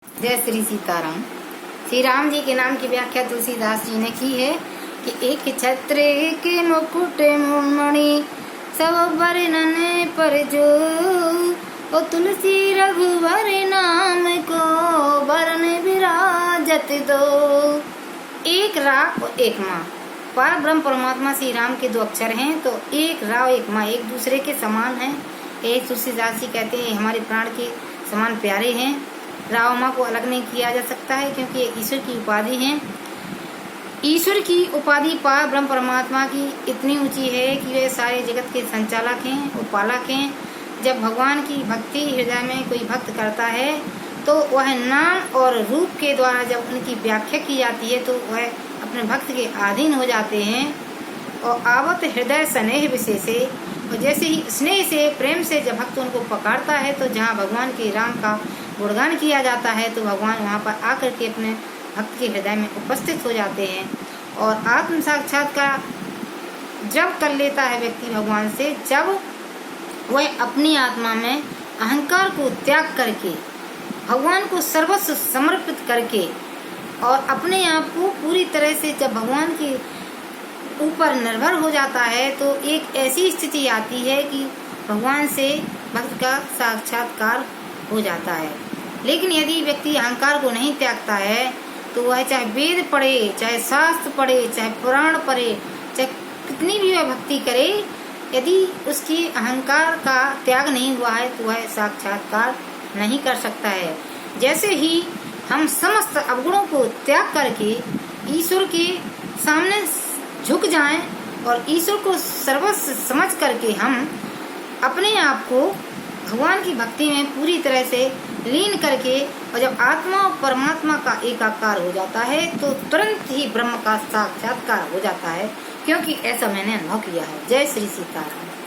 जय श्री सीताराम। श्री राम जी के नाम की व्याख्या तुलसीदास जी ने की है कि एक छत्र एक मुकुट मणि सब वर्णन पर जो, ओ तुलसी रघुवर नाम को वरण विराजत दो। एक रा और एक माँ, पार ब्रह्म परमात्मा श्री राम के दो अक्षर हैं, तो एक रा और एक माँ एक दूसरे के समान हैं। एक तुलसीदास जी कहते हैं हमारे प्राण के समान प्यारे हैं। राव माँ को अलग नहीं किया जा सकता है क्योंकि ये ईश्वर की उपाधि है। ईश्वर की उपाधि पार ब्रह्म परमात्मा की इतनी ऊंची है कि वे सारे जगत के संचालक हैं, उपालक हैं। जब भगवान की भक्ति हृदय में कोई भक्त करता है तो वह नाम और रूप के द्वारा जब उनकी व्याख्या की जाती है तो वह अपने भक्त के अधीन हो जाते हैं। और आवत हृदय स्नेह विशेष से, और जैसे ही स्नेह से प्रेम से जब भक्त उनको पकड़ता है तो जहाँ भगवान के राम का गुणगान किया जाता है तो भगवान वहाँ पर आकर के अपने भक्त के हृदय में उपस्थित हो जाते हैं। और आत्म साक्षात्कार जब कर लेता है व्यक्ति भगवान से, जब वह अपनी आत्मा में अहंकार को त्याग करके भगवान को सर्वस्व समर्पित करके और अपने आप को पूरी तरह से जब भगवान के ऊपर निर्भर हो जाता है तो एक ऐसी स्थिति आती है कि भगवान से भक्त का साक्षात्कार हो जाता है। लेकिन यदि व्यक्ति अहंकार को नहीं त्यागता है तो वह चाहे वेद पढ़े, चाहे शास्त्र पढ़े, चाहे पुराण पढ़े, चाहे कितनी भी वह भक्ति करे, यदि उसकी अहंकार का त्याग नहीं हुआ है तो वह साक्षात्कार नहीं कर सकता है। जैसे ही हम समस्त अवगुणों को त्याग करके ईश्वर के सामने झुक जाएं और ईश्वर को सर्वस्व समझ करके हम अपने आप को भगवान की भक्ति में पूरी तरह से लीन करके, और जब आत्मा और परमात्मा का एकाकार हो जाता है तो तुरंत ही ब्रह्म का साक्षात्कार हो जाता है, क्योंकि ऐसा मैंने अनुभव किया है। जय श्री सीताराम।